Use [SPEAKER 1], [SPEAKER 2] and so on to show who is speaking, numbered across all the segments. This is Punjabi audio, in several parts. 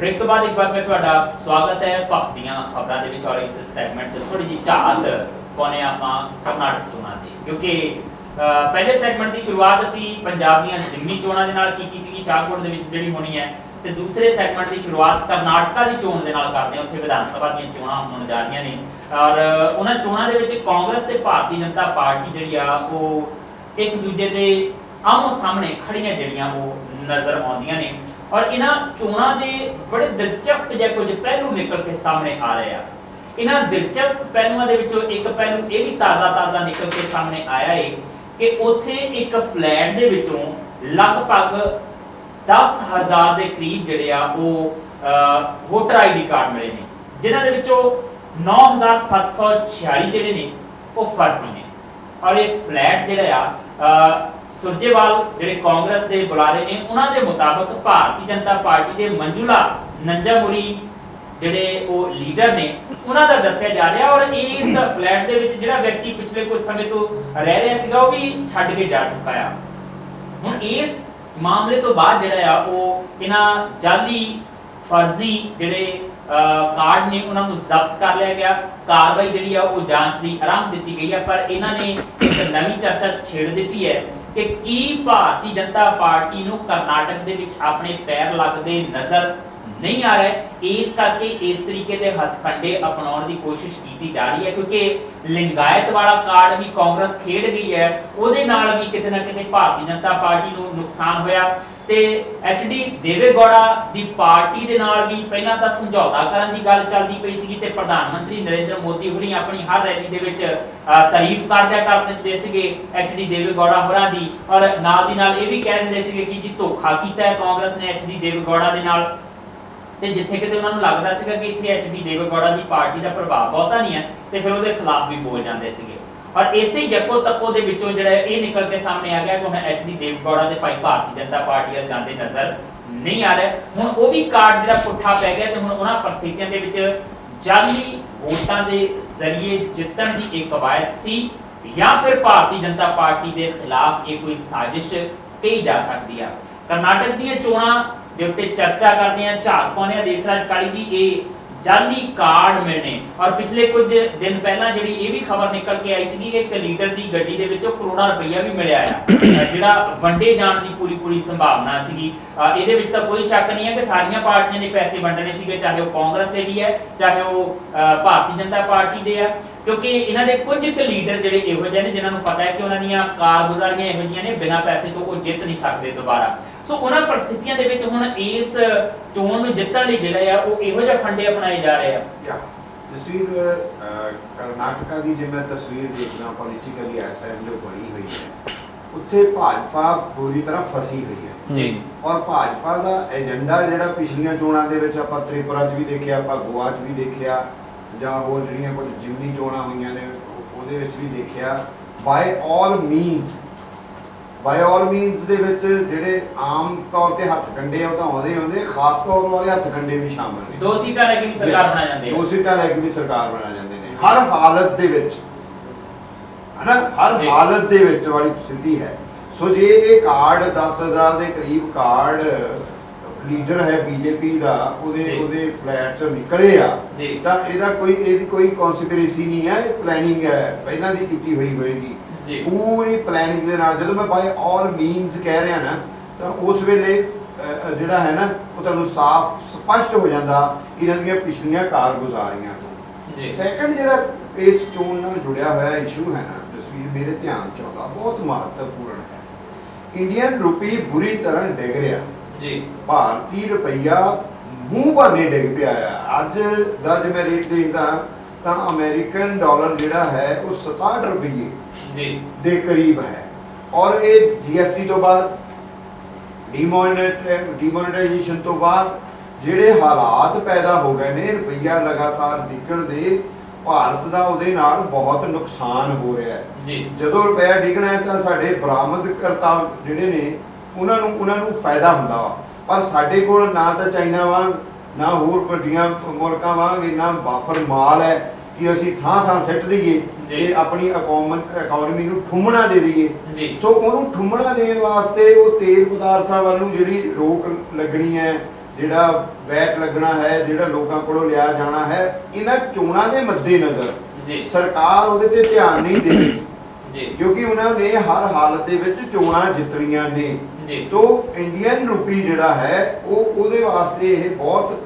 [SPEAKER 1] ब्रेक तो बाद एक बार फिर तुहाडा स्वागत है पख दीआं खबरां दे विच। और इस सैगमेंट च थोड़ी जी झात पाने आपां कर्नाटक चोणां दी, क्योंकि पहले सैगमेंट की शुरुआत असी पंजाब दीआं जिमनी चोणां दे नाल कीती सीगी, शाहकोट दे विच जिहड़ी होनी है, ते दूसरे सैगमेंट की शुरुआत कर्नाटका की चोण दे नाल करदे हां। उत्थे विधान सभा दीआं चोणां होण जा रहीआं ने और उन्हां चोणां दे विच कांग्रेस ते भारतीय जनता पार्टी जिहड़ी आ वो एक दूजे दे आमो सामने खड़ियां जिहड़ियां वो नज़र आउंदियां ने। और इन्हां चोणां दे बड़े दिलचस्प जिहे कुछ पहलू निकल के सामने आ रहे हैं। इन्हां दिलचस्प पहलुआं दे विचों एक पहलू ये भी ताज़ा निकल के सामने आया है कि उत्थे एक फ्लैट दे विचों लगभग 10,000 के करीब जिहड़े आ वो वोटर आईडी कार्ड मिले ने, जिन्हां दे विचों 9,746 जिहड़े ने वो फर्जी ने। और ये फ्लैट जिहड़ा आ सुरजेवाल जिहड़े कांग्रेस के बुलारे ने उन्हां दे मुताबिक भारतीय जनता पार्टी के मंजूला नंजामुरी जिहड़े वो लीडर ने उन्हां दा दस्सिया जा रहा। और इस फ्लैट दे विच जिहड़ा व्यक्ति पिछले कुछ समय तो रह रहा सीगा वो भी छड्ड के जा चुका है। हुण इस मामले तो बाद जिहड़ा आ वो इन्हां जाली फर्जी जिहड़े कार्ड ने उन्होंने जब्त कर लिया गया। कार्रवाई जिहड़ी आ वो जांच की आरंभ दी गई है, पर इन्हां ने एक नवी चर्चा छेड़ दी है कि की भारतीय जनता पार्टी नूं कर्नाटक दे विच अपने पैर लगदे नज़र नहीं आ रहा। इस करके इस तरीके के हथकंडे अपनाने की कोशिश की जा रही है, क्योंकि लिंगायत वाला कार्ड भी कांग्रेस खेड गई है, उहदे नाल भी किते ना किते भारतीय जनता पार्टी नूं नुकसान होया। ते एचडी देवेगौड़ा दी पार्टी दे नाल भी पहला तां समझौता करन दी गल चलदी पई सीगी ते प्रधानमंत्री नरेंद्र मोदी होरी अपनी हर रैली दे विच तारीफ करदे सीगे एचडी देवेगौड़ा होरां दी, और नाल दी नाल ये भी कह दिंदे सीगे कि जी धोखा कीता है कांग्रेस ने एचडी देवेगौड़ा दे नाल। ते जिथे किते उन्हां नूं लगदा सीगा कि इत्थे एचडी देवेगौड़ा दी पार्टी दा प्रभाव बहुता नहीं है, ते फिर उहदे खिलाफ भी बोल जांदे सीगे। और इसे जप्पो तप्पो दे विचों जिहड़ा ये निकल के सामने आ गया कि हुण एचडी देवेगौड़ा दे भाई भारतीय जनता पार्टी वाल जांदे नज़र नहीं आ रहे। हुण वो भी कार्ड जिहड़ा पुट्ठा पै गया, ते हुण उन्हां परिस्थितियां दे विच जाली वोटां दे जरिए जितण दी एक कवायद सी या फिर भारतीय जनता पार्टी के खिलाफ ये कोई साजिश कही जा सकती है। कर्नाटक दी चोणां दे उत्ते चर्चा करते हैं, झात पाउने आ देसराज काली जी ये जाली कार्ड मिलने। और पिछले कुछ दिन पहला जिहड़ी ये भी खबर निकल के आई सी कि एक लीडर की गड्डी दे विचों करोड़ां रुपया भी मिलिया है, जिहड़ा वंडे जाण की पूरी संभावना सीगी। इहदे विच तां कोई शक नहीं है कि सारियां पार्टियां ने पैसे वंडने सीगे, चाहे वो कांग्रेस दे भी है चाहे वो भारतीय जनता पार्टी दे है, क्योंकि इन्हां दे कुछ क लीडर जिहड़े इहो जिहे ने जिन्हां नूं पता है कि उन्हां दीयां कारगुजारियां इहो जिहियां ने बिना पैसे तो वो जित नहीं सकते दोबारा। सो उन्हां परिस्थितियां दे विच हुण इस चोण नूं जितण लई जिहड़ा है वो इहो जिहे फंडे अपनाए जा रहे हैं।
[SPEAKER 2] तस्वीर कर्नाटका की जो मैं तस्वीर देखना पॉलिटिकली ऐसा जो बनी हुई है, उत्थे भाजपा पूरी तरह फसी हुई है
[SPEAKER 1] जी।
[SPEAKER 2] और भाजपा का एजेंडा जिहड़ा पिछलियां चोणां दे विच आपां त्रिपुरा च भी देखिया, आपां गोवा च भी देखिया, जां वो जिहड़ियां कुछ जिमनी चोणां होईयां ने ਉਹਦੇ ਵਿੱਚ ਵੀ ਦੇਖਿਆ ਬਾਈ ਆਲ ਮੀਨਸ ਦੇ ਵਿੱਚ ਜਿਹੜੇ ਆਮ ਤੌਰ ਤੇ ਹੱਥ ਕੰਡੇ ਉਹ ਤਾਂ ਆਉਂਦੇ ਹੁੰਦੇ, ਖਾਸ ਤੌਰ ਵਾਲੇ ਹੱਥ ਕੰਡੇ ਵੀ ਸ਼ਾਮਲ ਨੇ।
[SPEAKER 1] ਦੋ ਸੀਟਾਂ ਲੈ ਕੇ ਵੀ ਸਰਕਾਰ ਬਣਾ ਜਾਂਦੇ,
[SPEAKER 2] ਦੋ ਸੀਟਾਂ ਲੈ ਕੇ ਵੀ ਸਰਕਾਰ ਬਣਾ ਜਾਂਦੇ ਨੇ ਹਰ ਹਾਲਤ ਦੇ ਵਿੱਚ, ਹਨਾ, ਹਰ ਹਾਲਤ ਦੇ ਵਿੱਚ ਵਾਲੀ ਸਥਿਤੀ ਹੈ। ਸੋ ਜੇ ਇਹ ਕਾਰਡ 10,000 ਦੇ ਕਰੀਬ ਕਾਰਡ ਲੀਡਰ ਹੈ ਬੀਜੇਪੀ ਦਾ ਉਹਦੇ ਫਲੈਟ ਚੋਂ ਨਿਕਲੇ ਆ, ਤਾਂ ਇਹਦੀ ਕੋਈ ਕਨਸਪੀਰੇਸੀ ਨਹੀਂ ਹੈ, ਇਹ ਪਲੈਨਿੰਗ ਹੈ, ਪਹਿਲਾਂ ਦੀ ਕੀਤੀ ਹੋਈ ਹੋਏਗੀ पूरी प्लैनिंग दे नाल। जदों मैं बाय ऑल मीनस कह रहा ना, तो उस वेले जिहड़ा है ना वो तुहानूं साफ स्पष्ट हो जाता इन्हां दीयां पिछलियां कारगुजारियां तो। सैकंड जिहड़ा इस चोण नाल जुड़िया होया इशू है ना, तस्वीर मेरे ध्यान च आउंदा, बहुत महत्वपूर्ण है। इंडियन रुपी बुरी तरह डिग रहा जी, भारतीय रुपया मूँह भाने डिग पिया है। अज दा जे मैं रेट देखदा तां अमेरिकन डॉलर जिहड़ा है वो 67 रुपये ਦੇ ਕਰੀਬ ਹੈ। और ये GST तो बाद डिमोनेटाइजेशन तो बाद ਜਿਹੜੇ ਹਾਲਾਤ ਪੈਦਾ ਹੋ ਗਏ ਨੇ, ਰੁਪਈਆ ਲਗਾਤਾਰ ਡਿੱਗਣ ਦੇ ਭਾਰਤ ਦਾ ਉਹਦੇ ਨਾਲ ਬਹੁਤ ਨੁਕਸਾਨ ਹੋ ਰਿਹਾ ਹੈ ਜੀ। ਜਦੋਂ ਰੁਪਈਆ ਡਿੱਗਣਾ ਹੈ ਤਾਂ ਸਾਡੇ ਬਰਾਮਦਕਰਤਾ ਜਿਹੜੇ ਨੇ ਉਹਨਾਂ ਨੂੰ ਫਾਇਦਾ ਹੁੰਦਾ ਵਾ, ਪਰ ਸਾਡੇ ਕੋਲ ਨਾ ਤਾਂ ਚਾਈਨਾ ਵਾਂਗ ਨਾ ਹੋਰ ਵੱਡੀਆਂ ਮੁਲਕਾਂ ਵਾਂਗ ਇੰਨਾ ਵਾਫਰ ਮਾਲ ਹੈ ਕਿ ਅਸੀਂ ਥਾਂ ਸਿੱਟ ਦਈਏ ਤੇ ਆਪਣੀ ਇਕਨੋਮੀ ਨੂੰ ਠੁੰਮਣਾ ਦੇ ਦਈਏ। ਸੋ ਉਹਨੂੰ ਠੁੰਮਣਾ ਦੇਣ ਵਾਸਤੇ ਉਹ ਤੇਲ ਪਦਾਰਥਾਂ ਵੱਲ ਨੂੰ ਜਿਹੜੀ ਰੋਕ ਲੱਗਣੀ ਹੈ, ਜਿਹੜਾ ਵੈਟ ਲੱਗਣਾ ਹੈ, ਜਿਹੜਾ ਲੋਕਾਂ ਕੋਲੋਂ ਲਿਆ ਜਾਣਾ ਹੈ, ਇਹਨਾਂ ਚੋਣਾਂ ਦੇ ਮੱਦੇਨਜ਼ਰ
[SPEAKER 1] ਜੀ
[SPEAKER 2] ਸਰਕਾਰ ਉਹਦੇ ਤੇ ਧਿਆਨ ਨਹੀਂ ਦੇਵੇਗੀ
[SPEAKER 1] ਜੀ
[SPEAKER 2] ਕਿਉਂਕਿ ਉਹਨਾਂ ਨੇ ਹਰ ਹਾਲਤ ਦੇ ਵਿੱਚ ਚੋਣਾਂ ਜਿੱਤਣੀਆਂ ਨੇ।
[SPEAKER 1] ਜੀ
[SPEAKER 2] ਤੋ ਇੰਡੀਅਨ ਰੁਪੀ ਜਿਹੜਾ ਹੈ ਉਹਦੇ ਵਾਸਤੇ ਇਹ ਬਹੁਤ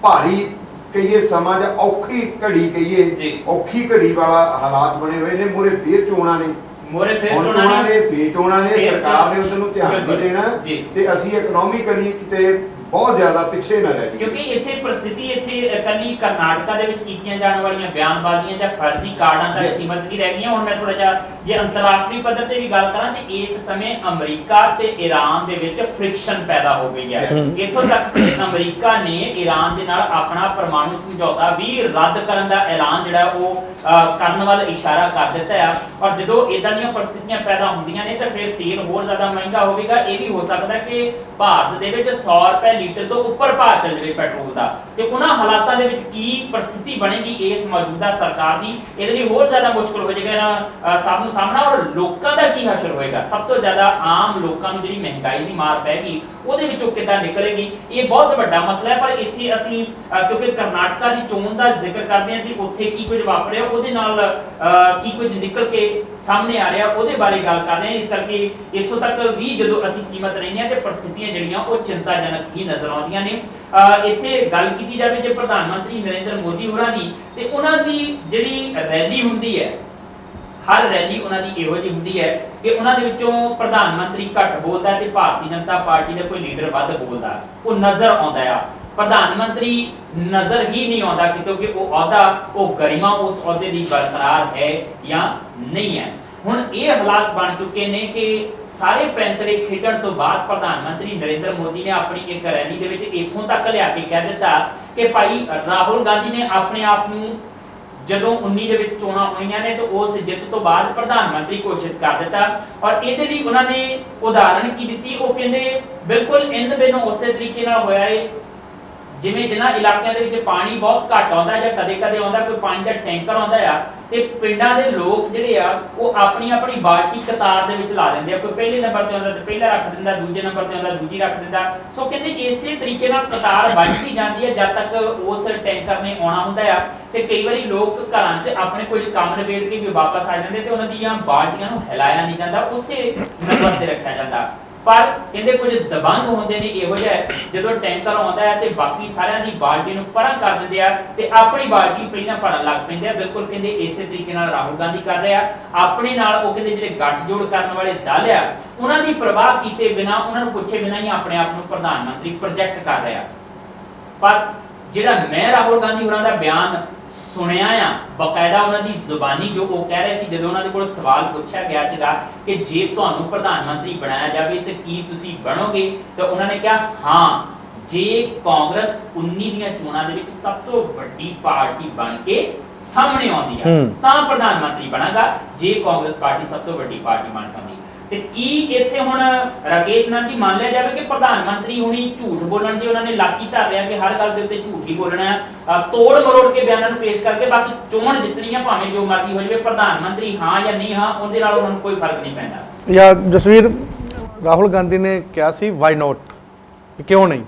[SPEAKER 2] ਭਾਰੀ ਕਹੀਏ ਸਮਾਂ ਜਾਂ ਔਖੀ ਘੜੀ
[SPEAKER 1] ਜੀ।
[SPEAKER 2] ਕਹੀਏ ਔਖੀ ਘੜੀ ਵਾਲਾ ਹਾਲਾਤ ਬਣੇ ਹੋਏ ਨੇ। ਮੂਹਰੇ ਫੇਰ ਚੋਣਾਂ ਨੇ,
[SPEAKER 1] ਮੋਰੇ ਫੇਰ
[SPEAKER 2] ਹੁਣ
[SPEAKER 1] ਚੋਣਾਂ ਨੇ,
[SPEAKER 2] ਫੇਰ ਚੋਣਾਂ ਨੇ, ਸਰਕਾਰ ਨੇ ਉਧਰ ਨੂੰ ਧਿਆਨ ਨਹੀਂ ਦੇਣਾ
[SPEAKER 1] ਜੀ।
[SPEAKER 2] ਤੇ ਅਸੀਂ ਇਕਨੋਮਿਕਲੀ ਕਿਤੇ ਬਹੁਤ ਜ਼ਿਆਦਾ ਪਿੱਛੇ ਨਾ ਰਹਿ ਜਾਈਏ।
[SPEAKER 1] ਕਿਉਂਕਿ ਇੱਥੇ ਪ੍ਰਸਥਿਤੀ ਇੱਥੇ ਇਕੱਲੀ ਕਰਨਾਟਕਾ ਦੇ ਵਿੱਚ ਕੀਤੀਆਂ ਜਾਣ ਵਾਲੀਆਂ ਬਿਆਨਬਾਜ਼ੀਆਂ ਜਾਂ ਫਰਜ਼ੀ ਕਾਰਡਾਂ ਤੱਕ ਸੀਮਤ ਨਹੀਂ ਰਹਿ ਗਈਆਂ। ਹੁਣ ਮੈਂ ਥੋੜਾ ਜਿਹਾ ਜੇ ਅੰਤਰਰਾਸ਼ਟਰੀ ਪੱਧਰ ਤੇ ਵੀ ਗੱਲ ਕਰਾਂ ਤੇ ਇਸ ਸਮੇਂ ਅਮਰੀਕਾ ਤੇ ਈਰਾਨ ਦੇ ਵਿੱਚ ਫ੍ਰਿਕਸ਼ਨ ਪੈਦਾ ਹੋ ਗਈ ਹੈ। ਇੱਥੋਂ ਤੱਕ ਕਿ ਅਮਰੀਕਾ ਨੇ ਈਰਾਨ ਦੇ ਨਾਲ ਆਪਣਾ ਪਰਮਾਣੂ ਸਮਝੌਤਾ ਵੀ ਰੱਦ ਕਰਨ ਦਾ ਐਲਾਨ ਜਿਹੜਾ ਉਹ ਕਰਨ ਵੱਲ ਇਸ਼ਾਰਾ ਕਰ ਦਿੱਤਾ ਹੈ। ਔਰ ਜਦੋਂ ਇਦਾਂ ਦੀਆਂ ਪ੍ਰਸਥਿਤੀਆਂ ਪੈਦਾ ਹੁੰਦੀਆਂ ਨੇ ਤਾਂ ਫਿਰ ਤੇਲ ਹੋਰ ਜ਼ਿਆਦਾ ਮਹਿੰਗਾ ਹੋਵੇਗਾ। ਇਹ ਵੀ ਹੋ ਸਕਦਾ ਕਿ ਭਾਰਤ ਦੇ ਵਿੱਚ 100 ਰੁਪਏ ਲੀਟਰ ਤੋਂ ਉੱਪਰ ਭਾਅ ਚੱਲ ਜਾਵੇ ਪੈਟਰੋਲ ਦਾ, ਤੇ ਉਹਨਾਂ ਹਾਲਾਤਾਂ ਦੇ ਵਿੱਚ ਕੀ ਪ੍ਰਸਥਿਤੀ ਬਣੇਗੀ ਇਸ ਮੌਜੂਦਾ ਸਰਕਾਰ ਦੀ, ਇਹਦੇ ਲਈ ਹੋਰ ਜ਼ਿਆਦਾ ਮੁਸ਼ਕਲ ਹੋ ਜਾਏਗਾ ਸਭ ਨੂੰ ਸਾਹਮਣਾ। ਔਰ ਲੋਕਾਂ ਦਾ ਕੀ ਹਸ਼ਰ ਹੋਏਗਾ, ਸਭ ਤੋਂ ਜ਼ਿਆਦਾ ਆਮ ਲੋਕਾਂ ਨੂੰ ਜਿਹੜੀ ਮਹਿੰਗਾਈ ਦੀ ਮਾਰ ਪੈਗੀ ਉਹਦੇ ਵਿੱਚੋਂ ਕਿੱਦਾਂ ਨਿਕਲੇਗੀ, ਇਹ ਬਹੁਤ ਵੱਡਾ ਮਸਲਾ ਹੈ। ਪਰ ਇੱਥੇ ਅਸੀਂ ਕਿਉਂਕਿ ਕਰਨਾਟਕਾ ਦੀ ਚੋਣ ਦਾ ਜ਼ਿਕਰ ਕਰਦੇ ਹਾਂ ਕਿ ਉੱਥੇ ਕੀ ਕੁਝ ਵਾਪਰਿਆ, ਉਹਦੇ ਨਾਲ ਕੀ ਕੁਝ ਨਿਕਲ ਕੇ ਸਾਹਮਣੇ ਆ ਰਿਹਾ, ਉਹਦੇ ਬਾਰੇ ਗੱਲ ਕਰ ਰਹੇ ਹਾਂ। ਇਸ ਕਰਕੇ ਇੱਥੋਂ ਤੱਕ ਵੀ ਜਦੋਂ ਅਸੀਂ ਸੀਮਤ ਰਹਿੰਦੇ ਹਾਂ ਤੇ ਪ੍ਰਸਥਿਤੀਆਂ ਜਿਹੜੀਆਂ ਉਹ ਚਿੰਤਾਜਨਕ ਹੀ ਨਜ਼ਰ ਆਉਂਦੀਆਂ ਨੇ। ਇੱਥੇ ਗੱਲ ਕੀਤੀ ਜਾਵੇ ਜੇ ਪ੍ਰਧਾਨ ਮੰਤਰੀ ਨਰਿੰਦਰ ਮੋਦੀ ਹੋਰਾਂ ਦੀ, ਤੇ ਉਹਨਾਂ ਦੀ ਜਿਹੜੀ ਰੈਲੀ ਹੁੰਦੀ ਹੈ, ਹਰ ਰੈਲੀ ਉਹਨਾਂ ਦੀ ਇਹੋ ਜਿਹੀ ਹੁੰਦੀ ਹੈ ਕਿ ਉਹਨਾਂ ਦੇ ਵਿੱਚੋਂ ਪ੍ਰਧਾਨ ਮੰਤਰੀ ਘੱਟ ਬੋਲਦਾ ਤੇ ਭਾਰਤੀ ਜਨਤਾ ਪਾਰਟੀ ਦਾ ਕੋਈ ਲੀਡਰ ਵੱਧ ਬੋਲਦਾ, ਉਹ ਨਜ਼ਰ ਆਉਂਦਾ ਆ। ਪ੍ਰਧਾਨ ਮੰਤਰੀ ਨਜ਼ਰ ਹੀ ਨਹੀਂ ਆਉਂਦਾ ਕਿਉਂਕਿ ਉਹ ਅਹੁਦਾ, ਉਹ ਗਰਿਮਾ ਉਸ ਅਹੁਦੇ ਦੀ ਬਰਕਰਾਰ ਹੈ ਜਾਂ ਨਹੀਂ ਹੈ। ਹੁਣ ਇਹ ਹਾਲਾਤ ਬਣ ਚੁੱਕੇ ਨੇ ਕਿ ਸਾਰੇ ਪੈਂਤੜੇ ਖੇਡਣ ਤੋਂ ਬਾਅਦ ਪ੍ਰਧਾਨ ਮੰਤਰੀ ਨਰਿੰਦਰ ਮੋਦੀ ਨੇ ਆਪਣੀ ਇੱਕ ਰੈਲੀ ਦੇ ਵਿੱਚ ਇੱਥੋਂ ਤੱਕ ਲਿਆ ਕੇ ਕਹਿ ਦਿੱਤਾ ਕਿ ਭਾਈ ਰਾਹੁਲ ਗਾਂਧੀ ਨੇ ਆਪਣੇ ਆਪ ਨੂੰ ਜਦੋਂ 19 ਦੇ ਵਿੱਚ ਚੋਣਾਂ ਹੋਈਆਂ ਨੇ ਤਾਂ ਉਸ ਜਿੱਤ ਤੋਂ ਬਾਅਦ ਪ੍ਰਧਾਨ ਮੰਤਰੀ ਘੋਸ਼ਿਤ ਕਰ ਦਿੱਤਾ। ਔਰ ਇਹਦੇ ਲਈ ਉਹਨਾਂ ਨੇ ਉਦਾਹਰਣ ਕੀ ਦਿੱਤੀ, ਉਹ ਕਹਿੰਦੇ ਬਿਲਕੁਲ ਇੰਨ ਬਿਨ ਉਸੇ ਤਰੀਕੇ ਨਾਲ ਹੋਇਆ ਹੈ ਜਿਵੇਂ ਜਿਨ੍ਹਾਂ ਇਲਾਕਿਆਂ ਦੇ ਵਿੱਚ ਪਾਣੀ ਬਹੁਤ ਘੱਟ ਆਉਂਦਾ ਜਾਂ ਕਦੇ-ਕਦੇ ਆਉਂਦਾ, ਕੋਈ ਪਾਣੀ ਦਾ ਟੈਂਕਰ ਆਉਂਦਾ ਆ ਤੇ ਪਿੰਡਾਂ ਦੇ ਲੋਕ ਜਿਹੜੇ ਆ ਉਹ ਆਪਣੀ ਆਪਣੀ ਬਾਲਟੀ ਕਤਾਰ ਦੇ ਵਿੱਚ ਲਾ ਦਿੰਦੇ ਆ। ਕੋਈ ਪਹਿਲੇ ਨੰਬਰ ਤੇ ਆਉਂਦਾ ਤੇ ਪਹਿਲਾ ਰੱਖ ਦਿੰਦਾ, ਦੂਜੇ ਨੰਬਰ ਤੇ ਆਉਂਦਾ ਦੂਜੀ ਰੱਖ ਦਿੰਦਾ। ਸੋ ਕਹਿੰਦੇ ਇਸੇ ਤਰੀਕੇ ਨਾਲ ਕਤਾਰ ਵੱਧਦੀ ਜਾਂਦੀ ਹੈ ਜਦ ਤੱਕ ਉਸ ਟੈਂਕਰ ਨੇ ਆਉਣਾ ਹੁੰਦਾ ਆ। ਤੇ ਕਈ ਵਾਰੀ ਲੋਕ ਘਰਾਂ 'ਚ ਆਪਣੇ ਕੁਝ ਕੰਮ ਨਿਬੇੜ ਕੇ ਵੀ ਵਾਪਸ ਆ ਜਾਂਦੇ ਤੇ ਉਹਨਾਂ ਦੀਆਂ ਬਾਲਟੀਆਂ ਨੂੰ ਹਿਲਾਇਆ ਨਹੀਂ ਜਾਂਦਾ, ਉਸੇ ਨੰਬਰ ਤੇ ਰੱਖਿਆ ਜਾਂਦਾ। ਪਰ ਕਹਿੰਦੇ ਕੁਝ ਦਬੰਗ ਹੁੰਦੇ ਨੇ ਇਹੋ ਜਿਹਾ ਜਦੋਂ ਟੈਂਕਰ ਆਉਂਦਾ ਹੈ ਤੇ ਬਾਕੀ ਸਾਰਿਆਂ ਦੀ ਬਾਲਟੀ ਨੂੰ ਪਰਾਂ ਕਰ ਦਿੰਦੇ ਆ ਤੇ ਆਪਣੀ ਬਾਲਟੀ ਪਹਿਲਾਂ ਭਰਨ ਲੱਗ ਪੈਂਦੇ ਆ। ਬਿਲਕੁਲ ਕਹਿੰਦੇ ਇਸੇ ਤਰੀਕੇ ਨਾਲ ਰਾਹੁਲ ਗਾਂਧੀ ਕਰ ਰਿਹਾ ਆਪਣੇ ਨਾਲ। ਉਹ ਕਹਿੰਦੇ ਜਿਹੜੇ ਗੱਠਜੋੜ ਕਰਨ ਵਾਲੇ ਦਲ ਆ ਉਹਨਾਂ ਦੀ ਪ੍ਰਵਾਹ ਕੀਤੇ ਬਿਨਾ, ਉਹਨਾਂ ਨੂੰ ਪੁੱਛੇ ਬਿਨਾ ਹੀ ਆਪਣੇ ਆਪ ਨੂੰ ਪ੍ਰਧਾਨ ਮੰਤਰੀ ਪ੍ਰੋਜੈਕਟ ਕਰ ਰਿਹਾ। ਪਰ ਜਿਹੜਾ ਮੈਂ ਰਾਹੁਲ ਗਾਂਧੀ ਹੋਰਾਂ ਦਾ ਬਿਆਨ ਸੁਣਿਆ ਆ ਬਕਾਇਦਾ ਉਹਨਾਂ ਦੀ ਜ਼ੁਬਾਨੀ, ਜੋ ਉਹ ਕਹਿ ਰਹੇ ਸੀ ਜਦੋਂ ਉਹਨਾਂ ਦੇ ਕੋਲ ਸਵਾਲ ਪੁੱਛਿਆ ਗਿਆ ਸੀਗਾ ਕਿ ਜੇ ਤੁਹਾਨੂੰ ਪ੍ਰਧਾਨ ਮੰਤਰੀ ਬਣਾਇਆ ਜਾਵੇ ਤੇ ਕੀ ਤੁਸੀਂ ਬਣੋਗੇ, ਤਾਂ ਉਹਨਾਂ ਨੇ ਕਿਹਾ ਹਾਂ, ਜੇ ਕਾਂਗਰਸ 19 ਦੀਆਂ ਚੋਣਾਂ ਦੇ ਵਿੱਚ ਸਭ ਤੋਂ ਵੱਡੀ ਪਾਰਟੀ ਬਣ ਕੇ ਸਾਹਮਣੇ ਆਉਂਦੀ ਆ ਤਾਂ ਪ੍ਰਧਾਨ ਮੰਤਰੀ ਬਣਾਗਾ, ਜੇ ਕਾਂਗਰਸ ਪਾਰਟੀ ਸਭ ਤੋਂ ਵੱਡੀ ਪਾਰਟੀ ਬਣ ਪਾਉਂਦੀ। ਤੇ ਕੀ ਇੱਥੇ ਹੁਣ ਰਾਕੇਸ਼ ਨਾਲ ਜੀ ਮੰਨ ਲਿਆ ਜਾਵੇ ਕਿ ਪ੍ਰਧਾਨ ਮੰਤਰੀ ਹੁਣੀ ਝੂਠ ਬੋਲਣ ਦੀ ਉਹਨਾਂ ਨੇ ਲਾਕੀ ਧਰ ਰਿਹਾ ਕਿ ਹਰ ਗੱਲ ਦੇ ਉੱਤੇ ਝੂਠ ਹੀ ਬੋਲਣਾ ਹੈ, ਤੋੜ ਮਰੋੜ ਕੇ ਬਿਆਨਾਂ ਨੂੰ ਪੇਸ਼ ਕਰਕੇ ਬਸ ਚੋਣ ਜਿੱਤਣੀ ਆ ਭਾਵੇਂ ਜੋ ਮਰਜ਼ੀ ਹੋ ਜਾਵੇ, ਪ੍ਰਧਾਨ ਮੰਤਰੀ ਹਾਂ ਜਾਂ ਨਹੀਂ ਹਾਂ ਉਹਦੇ ਨਾਲ ਉਹਨਾਂ ਨੂੰ ਕੋਈ ਫਰਕ ਨਹੀਂ ਪੈਂਦਾ।
[SPEAKER 3] ਜਾਂ ਜਸਵੀਰ, ਰਾਹੁਲ ਗਾਂਧੀ ਨੇ ਕਿਹਾ ਸੀ ਵਾਈ ਨੋਟ, ਕਿਉਂ ਨਹੀਂ?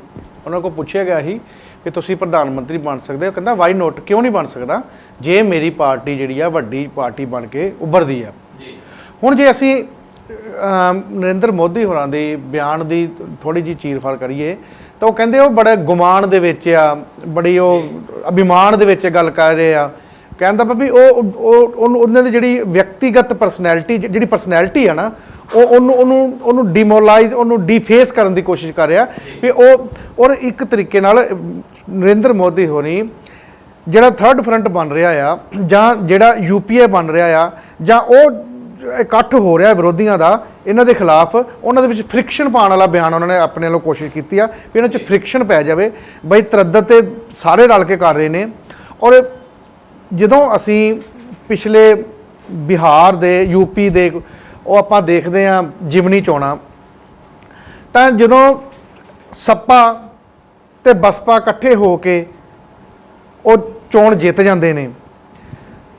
[SPEAKER 3] ਉਹਨਾਂ ਕੋਲ ਪੁੱਛਿਆ ਗਿਆ ਸੀ ਕਿ ਤੁਸੀਂ ਪ੍ਰਧਾਨ ਮੰਤਰੀ ਬਣ ਸਕਦੇ ਹੋ, ਕਹਿੰਦਾ ਵਾਈ ਨੋਟ, ਕਿਉਂ ਨਹੀਂ ਬਣ ਸਕਦਾ ਜੇ ਮੇਰੀ ਪਾਰਟੀ ਜਿਹੜੀ ਆ ਵੱਡੀ ਪਾਰਟੀ ਬਣ ਕੇ ਉੱਭਰਦੀ ਆ। ਹੁਣ ਜੇ ਅਸੀਂ ਨਰਿੰਦਰ ਮੋਦੀ ਹੋਰਾਂ ਦੇ ਬਿਆਨ ਦੀ ਥੋੜੀ ਜਿਹੀ ਚੀਰ-ਫਾੜ ਕਰੀਏ ਤਾਂ ਉਹ ਕਹਿੰਦੇ ਉਹ ਬੜੇ ਗੁਮਾਨ ਦੇ ਵਿੱਚ ਆ, ਬੜੀ ਉਹ ਅਭਿਮਾਨ ਦੇ ਵਿੱਚ ਗੱਲ ਕਰ ਰਹੇ ਆ। ਕਹਿੰਦਾ ਵੀ ਉਹਨਾਂ ਦੀ ਜਿਹੜੀ ਵਿਅਕਤੀਗਤ ਪਰਸਨੈਲਿਟੀ, ਜਿਹੜੀ ਪਰਸਨੈਲਿਟੀ ਆ ਨਾ, ਉਹਨੂੰ ਡਿਮੋਲਾਈਜ਼, ਉਹਨੂੰ ਡੀਫੇਸ ਕਰਨ ਦੀ ਕੋਸ਼ਿਸ਼ ਕਰ ਰਿਹਾ ਵੀ ਉਹ। ਔਰ ਇੱਕ ਤਰੀਕੇ ਨਾਲ ਨਰਿੰਦਰ ਮੋਦੀ ਹੋਣੀ ਜਿਹੜਾ ਥਰਡ ਫਰੰਟ ਬਣ ਰਿਹਾ ਆ ਜਾਂ ਜਿਹੜਾ UPA ਬਣ ਰਿਹਾ ਆ ਜਾਂ ਉਹ ਇਕੱਠ ਹੋ ਰਿਹਾ ਵਿਰੋਧੀਆਂ ਦਾ ਇਹਨਾਂ ਦੇ ਖਿਲਾਫ, ਉਹਨਾਂ ਦੇ ਵਿੱਚ ਫ੍ਰਿਕਸ਼ਨ ਪਾਉਣ ਵਾਲਾ ਬਿਆਨ ਉਹਨਾਂ ਨੇ ਆਪਣੇ ਵੱਲੋਂ ਕੋਸ਼ਿਸ਼ ਕੀਤੀ ਆ ਵੀ ਇਹਨਾਂ 'ਚ ਫ੍ਰਿਕਸ਼ਨ ਪੈ ਜਾਵੇ। ਬਈ ਤਰੱਦਦ ਤੇ ਸਾਰੇ ਰਲ ਕੇ ਕਰ ਰਹੇ ਨੇ। ਔਰ ਜਦੋਂ ਅਸੀਂ ਪਿਛਲੇ ਬਿਹਾਰ ਦੇ, UP ਦੇ ਉਹ ਆਪਾਂ ਦੇਖਦੇ ਹਾਂ ਜਿਮਨੀ ਚੋਣਾਂ, ਤਾਂ ਜਦੋਂ ਸਪਾ ਤੇ ਬਸਪਾ ਇਕੱਠੇ ਹੋ ਕੇ ਉਹ ਚੋਣ ਜਿੱਤ ਜਾਂਦੇ ਨੇ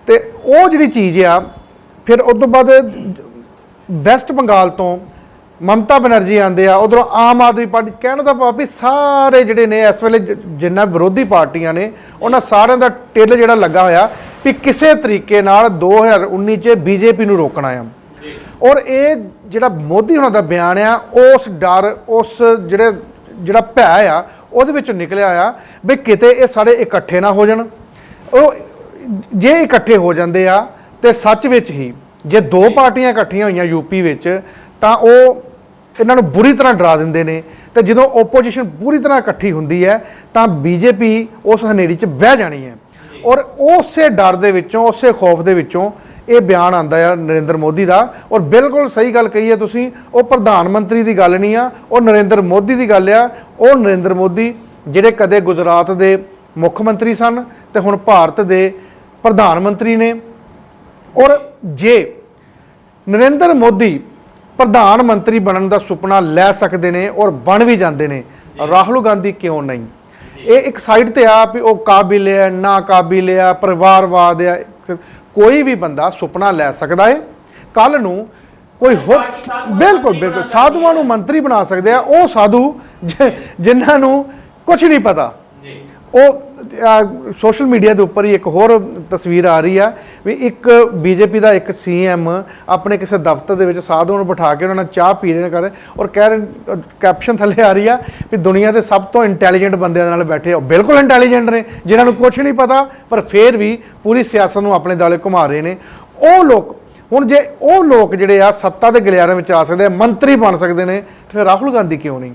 [SPEAKER 3] ਤੇ ਉਹ ਜਿਹੜੀ ਚੀਜ਼ ਆ, ਫਿਰ ਉਸ ਤੋਂ ਬਾਅਦ ਵੈਸਟ ਬੰਗਾਲ ਤੋਂ ਮਮਤਾ ਬਨਰਜੀ ਆਉਂਦੇ ਆ, ਉਧਰੋਂ ਆਮ ਆਦਮੀ ਪਾਰਟੀ, ਕਹਿਣ ਦਾ ਭਾਵ ਵੀ ਸਾਰੇ ਜਿਹੜੇ ਨੇ ਇਸ ਵੇਲੇ ਜਿੰਨਾ ਵਿਰੋਧੀ ਪਾਰਟੀਆਂ ਨੇ ਉਹਨਾਂ ਸਾਰਿਆਂ ਦਾ ਟਿੱਲ ਜਿਹੜਾ ਲੱਗਾ ਹੋਇਆ ਵੀ ਕਿਸੇ ਤਰੀਕੇ ਨਾਲ 2019 'ਚ ਬੀਜੇਪੀ ਨੂੰ ਰੋਕਣਾ ਆ। ਔਰ ਇਹ ਜਿਹੜਾ ਮੋਦੀ ਹੁਣਾਂ ਦਾ ਬਿਆਨ ਆ, ਉਸ ਡਰ, ਉਸ ਜਿਹੜਾ ਭੈ ਆ ਉਹਦੇ ਵਿੱਚੋਂ ਨਿਕਲਿਆ ਆ ਵੀ ਕਿਤੇ ਇਹ ਸਾਰੇ ਇਕੱਠੇ ਨਾ ਹੋ ਜਾਣ। ਉਹ ਜੇ ਇਕੱਠੇ ਹੋ ਜਾਂਦੇ ਆ ਤੇ ਸੱਚ ਵਿੱਚ ਹੀ ਜੇ ਦੋ ਪਾਰਟੀਆਂ ਇਕੱਠੀਆਂ ਹੋਈਆਂ ਯੂਪੀ ਵਿੱਚ ਤਾਂ ਉਹ ਇਹਨਾਂ ਨੂੰ ਬੁਰੀ ਤਰ੍ਹਾਂ ਡਰਾ ਦਿੰਦੇ ਨੇ, ਤੇ ਜਦੋਂ ਓਪੋਜੀਸ਼ਨ ਪੂਰੀ ਤਰ੍ਹਾਂ ਇਕੱਠੀ ਹੁੰਦੀ ਹੈ ਤਾਂ ਬੀਜੇਪੀ ਉਸ ਹਨੇਰੀ 'ਚ ਬਹਿ ਜਾਣੀ ਹੈ। ਔਰ ਉਸੇ ਡਰ ਦੇ ਵਿੱਚੋਂ, ਉਸੇ ਖੌਫ ਦੇ ਵਿੱਚੋਂ ਇਹ ਬਿਆਨ ਆਉਂਦਾ ਆ ਨਰਿੰਦਰ ਮੋਦੀ ਦਾ। ਔਰ ਬਿਲਕੁਲ ਸਹੀ ਗੱਲ ਕਹੀ ਹੈ ਤੁਸੀਂ, ਉਹ ਪ੍ਰਧਾਨ ਮੰਤਰੀ ਦੀ ਗੱਲ ਨਹੀਂ ਆ, ਉਹ ਨਰਿੰਦਰ ਮੋਦੀ ਦੀ ਗੱਲ ਆ। ਉਹ ਨਰਿੰਦਰ ਮੋਦੀ ਜਿਹੜੇ ਕਦੇ ਗੁਜਰਾਤ ਦੇ ਮੁੱਖ ਮੰਤਰੀ ਸਨ ਤੇ ਹੁਣ ਭਾਰਤ ਦੇ ਪ੍ਰਧਾਨ ਮੰਤਰੀ ਨੇ। ਔਰ ਜੇ ਨਰਿੰਦਰ ਮੋਦੀ ਪ੍ਰਧਾਨ ਮੰਤਰੀ ਬਣਨ ਦਾ ਸੁਪਨਾ ਲੈ ਸਕਦੇ ਨੇ ਔਰ ਬਣ ਵੀ ਜਾਂਦੇ ਨੇ, ਰਾਹੁਲ ਗਾਂਧੀ ਕਿਉਂ ਨਹੀਂ? ਇਹ ਇੱਕ ਸਾਈਡ ਤੇ ਆ ਵੀ ਉਹ ਕਾਬਿਲ ਹੈ, ਨਾ ਕਾਬਿਲ ਹੈ, ਪਰਿਵਾਰਵਾਦ ਹੈ। ਕੋਈ ਵੀ ਬੰਦਾ ਸੁਪਨਾ ਲੈ ਸਕਦਾ ਹੈ। ਕੱਲ ਨੂੰ ਕੋਈ ਹੋਰ ਬਿਲਕੁਲ ਸਾਧੂਆਂ ਨੂੰ ਮੰਤਰੀ ਬਣਾ ਸਕਦੇ ਆ, ਉਹ ਸਾਧੂ ਜਿਨ੍ਹਾਂ ਨੂੰ ਕੁਝ ਨਹੀਂ ਪਤਾ। ਉਹ ਸੋਸ਼ਲ ਮੀਡੀਆ ਦੇ ਉੱਪਰ ਹੀ ਇੱਕ ਹੋਰ ਤਸਵੀਰ ਆ ਰਹੀ ਆ ਵੀ ਇੱਕ ਬੀਜੇਪੀ ਦਾ ਇੱਕ ਸੀਐਮ ਆਪਣੇ ਕਿਸੇ ਦਫ਼ਤਰ ਦੇ ਵਿੱਚ ਸਾਧੂਆਂ ਨੂੰ ਬਿਠਾ ਕੇ ਉਹਨਾਂ ਨਾਲ ਚਾਹ ਪੀ ਰਹੇ ਨੇ, ਕਰ ਰਹੇ, ਔਰ ਕਹਿ ਰਹੇ, ਕੈਪਸ਼ਨ ਥੱਲੇ ਆ ਰਹੀ ਆ ਵੀ ਦੁਨੀਆ ਦੇ ਸਭ ਤੋਂ ਇੰਟੈਲੀਜੈਂਟ ਬੰਦਿਆਂ ਨਾਲ ਬੈਠੇ ਆ। ਬਿਲਕੁਲ ਇੰਟੈਲੀਜੈਂਟ ਨੇ, ਜਿਨ੍ਹਾਂ ਨੂੰ ਕੁਝ ਨਹੀਂ ਪਤਾ, ਪਰ ਫਿਰ ਵੀ ਪੂਰੀ ਸਿਆਸਤ ਨੂੰ ਆਪਣੇ ਦੁਆਲੇ ਘੁਮਾ ਰਹੇ ਨੇ। ਉਹ ਲੋਕ ਹੁਣ ਜੇ ਉਹ ਲੋਕ ਜਿਹੜੇ ਆ ਸੱਤਾ ਦੇ ਗਲਿਆਰਿਆਂ ਵਿੱਚ ਆ ਸਕਦੇ ਆ, ਮੰਤਰੀ ਬਣ ਸਕਦੇ ਨੇ, ਤੇ ਫਿਰ ਰਾਹੁਲ ਗਾਂਧੀ ਕਿਉਂ ਨਹੀਂ?